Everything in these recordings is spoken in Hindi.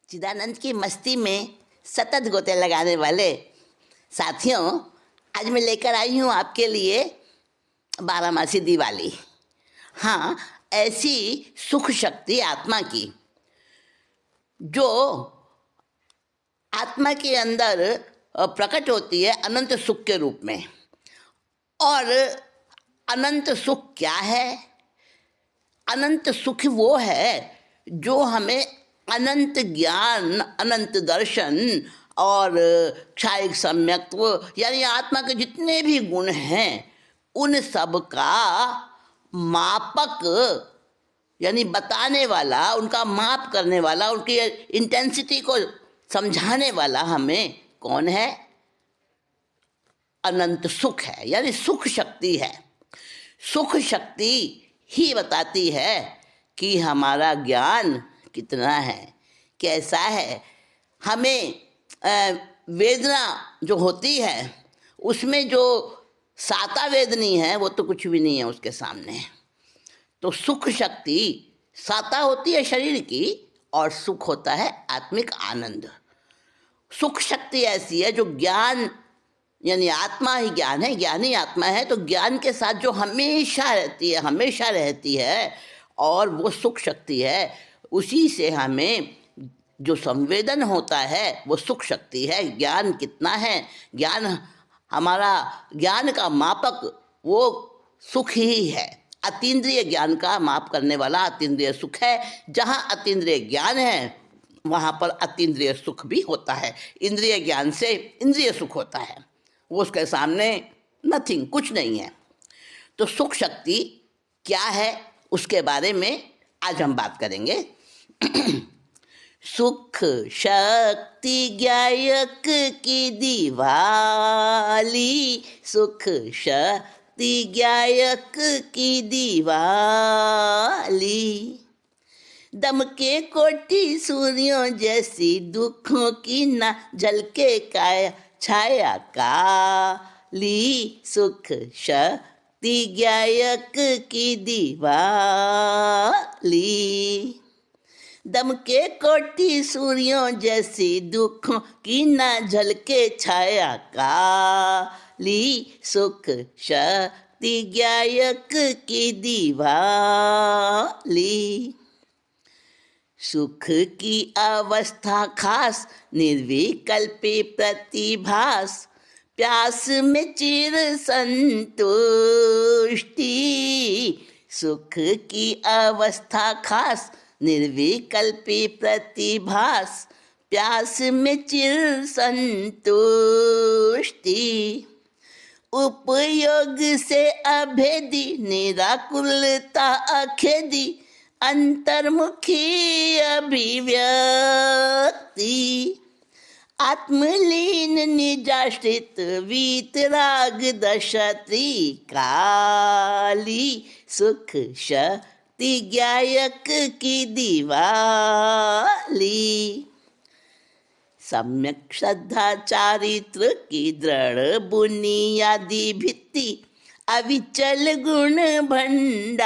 चिदानंद की मस्ती में सतत गोते लगाने वाले साथियों, आज मैं लेकर आई हूँ आपके लिए बारामासी दिवाली। हाँ, ऐसी सुख शक्ति आत्मा की जो आत्मा के अंदर प्रकट होती है अनंत सुख के रूप में। और अनंत सुख क्या है? अनंत सुख वो है जो हमें अनंत ज्ञान, अनंत दर्शन और क्षायिक सम्यक्त्व यानी आत्मा के जितने भी गुण हैं उन सब का मापक यानी बताने वाला, उनका माप करने वाला, उनकी इंटेंसिटी को समझाने वाला हमें कौन है? अनंत सुख है, यानी सुख शक्ति है। सुख शक्ति ही बताती है कि हमारा ज्ञान कितना है, कैसा है। हमें वेदना जो होती है उसमें जो साता वेदनी है वो तो कुछ भी नहीं है उसके सामने। तो सुख शक्ति साता होती है शरीर की और सुख होता है आत्मिक आनंद। सुख शक्ति ऐसी है जो ज्ञान यानी आत्मा ही ज्ञान है, ज्ञान ही आत्मा है, तो ज्ञान के साथ जो हमेशा रहती है, हमेशा रहती है, और वो सुख शक्ति है। उसी से हमें जो संवेदन होता है वो सुख शक्ति है। ज्ञान कितना है, ज्ञान हमारा ज्ञान का मापक वो सुख ही है। अतीन्द्रिय ज्ञान का माप करने वाला अतीन्द्रिय सुख है। जहाँ अतीन्द्रिय ज्ञान है वहाँ पर अतीन्द्रिय सुख भी होता है। इंद्रिय ज्ञान से इंद्रिय सुख होता है, वो उसके सामने नथिंग, कुछ नहीं है। तो सुख शक्ति क्या है उसके बारे में आज हम बात करेंगे। सुख शक्ति ज्ञायक की दिवाली, सुख शक्ति ज्ञायक की दिवाली, दम के कोटि सूर्यों जैसी दुखों की ना झलके काया छाया काली, सुख शक्ति ज्ञायक की दिवाली, दम के कोटि सूर्यों जैसी दुखों की ना झलके छाया काली, सुख शक्ति ज्ञायक की दिवाली। सुख की अवस्था खास निर्विकल्पी प्रतिभास, प्यास में चिर संतुष्टि, सुख की अवस्था खास निर्विकल्पी प्रतिभास, प्यास में चिर संतुष्टि, उपयोग से अभेदी निराकुलता अखेदी, अंतर्मुखी अभिव्यक्ति, आत्मलीन निजाश्रित वीतराग दशा त्रिकाली, सुख शक्ति ज्ञायक की दिवाली। सम्यक श्रद्धा चारित्र की दृढ़ बुनियादी भित्ति, अविचल गुण भंडारी,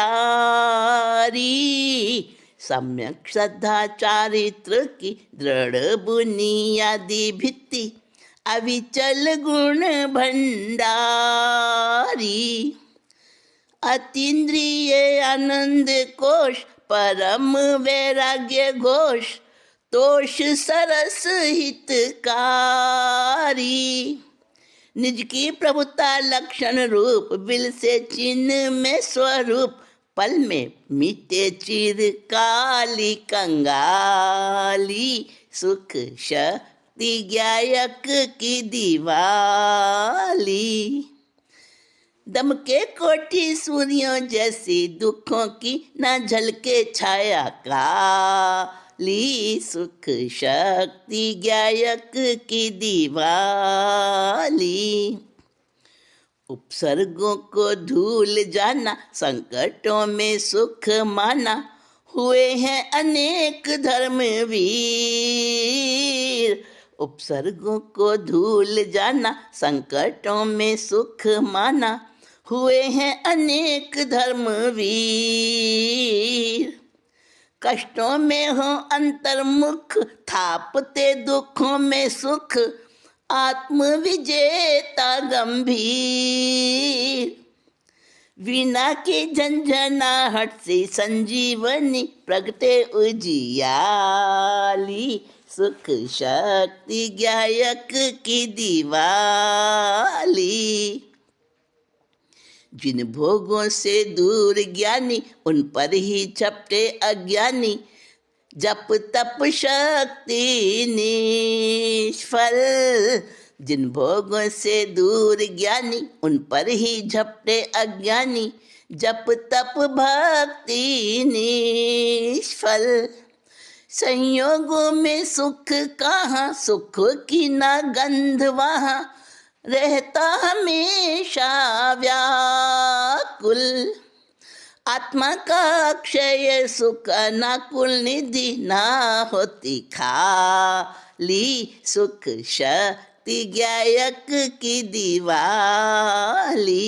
सम्यक श्रद्धा चारित्र की दृढ़ बुनियादी भित्ति, अविचल गुण भंडारी, अतीन्द्रिय आनंद कोश परम वैराग्य घोष, तोष सरस हितकारी, निज की प्रभुता लक्षण रूप, बिल से चिन्ह में स्वरूप, पल में मिटे चिर काली कंगाली, सुख शक्ति ज्ञायक की दिवाली, दम के कोटि सूर्यों जैसी दुखों की न झलके छाया काली, सुख शक्ति ज्ञायक की दिवाली। उपसर्गों को धूल जाना, संकटों में सुख माना, हुए हैं अनेक धर्मवीर, उपसर्गों को धूल जाना, संकटों में सुख माना, हुए हैं अनेक धर्मवीर, कष्टों में हो अंतर्मुख, थापते दुखों में सुख, आत्म विजेता गंभीर। वीणा के झंझनाहट से संजीवनी प्रगटे उजियाली, सुख शक्ति गायक की दिवाली। जिन भोगों से दूर ज्ञानी, उन पर ही झपटे अज्ञानी, जप तप शक्ति निष्फल। जिन भोगों से दूर ज्ञानी, उन पर ही झपटे अज्ञानी, जप तप भक्ति निष्फल। संयोगों में सुख कहाँ, सुख की ना गंध वहाँ, रहता हमेशा व्याकुल। आत्मा का अक्षय सुख अनाकुल निधि, ना होती खाली, सुख शक्ति गायक की दिवाली।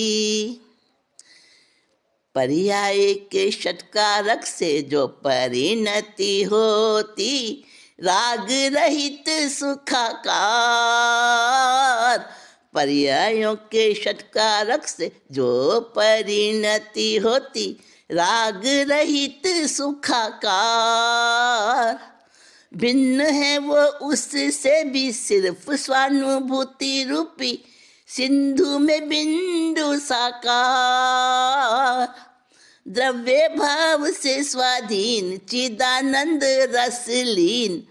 पर्याय के षटकारक से जो परिणति होती, राग रहित सुखाकार। पर्यायों के षटकारक से जो परिणति होती, राग रहित सुखाकार। भिन्न है वो उससे भी सिर्फ स्वानुभूति रूपी, सिंधु में बिंदु साकार। द्रव्य भाव से स्वाधीन चिदानंद रसलीन,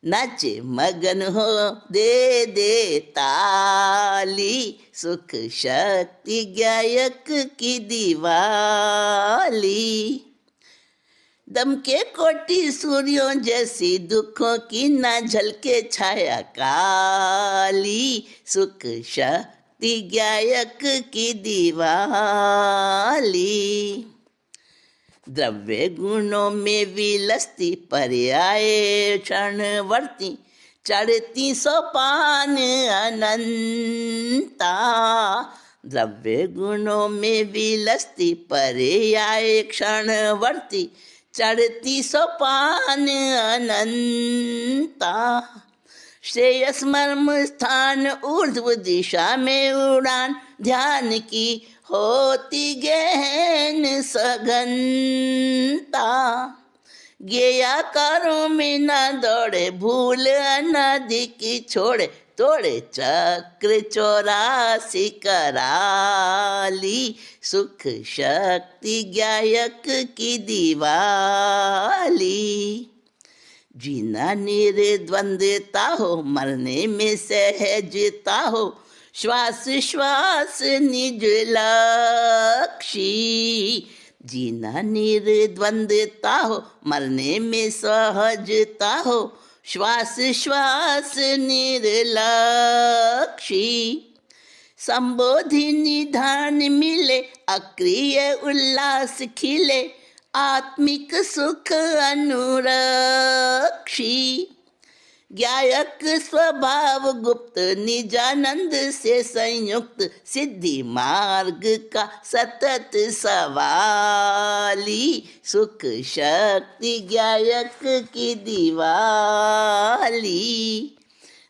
नाचे मगन हो दे दे ताली, सुख शक्ति गायक की दिवाली। दम के कोटि सूर्यों जैसी दुखों की ना झलके छाया काली, सुख शक्ति गायक की दिवाली। द्रव्य गुणों में विलसती पर्याय क्षणवर्ती, चढ़ती सोपान अनंता। द्रव्य गुणों में विलसती पर्याय क्षणवर्ती, चढ़ती सोपान अनंता। श्रेयस मर्म स्थान ऊर्ध्व दिशा में उड़ान, ध्यान की होती गहन सघनता। ज्ञेयाकारों में न दौड़े भूल अनादि की छोड़े, तोड़े चक्र 84 कराली, सुख शक्ति गायक की दिवाली। जीना निर्द्वंद्वता हो, मरने में सहजता हो, श्वास श्वास निज लक्षी। जीना निर्द्वंद्वता हो, मरने में सहजता हो, श्वास श्वास निर्लक्षी। संबोधि निधान मिले, अक्रिय उल्लास खिले, आत्मिक सुख अनुरक्षी। गायक स्वभाव गुप्त निजानंद से संयुक्त, सिद्धि मार्ग का सतत सवाली, सुख शक्ति गायक की दिवाली।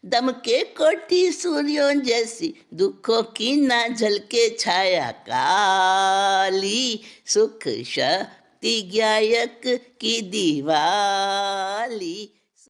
दम के कोटि सूर्यों जैसी दुखों की ना झलके छाया काली, सुख शक्ति गायक की दिवाली।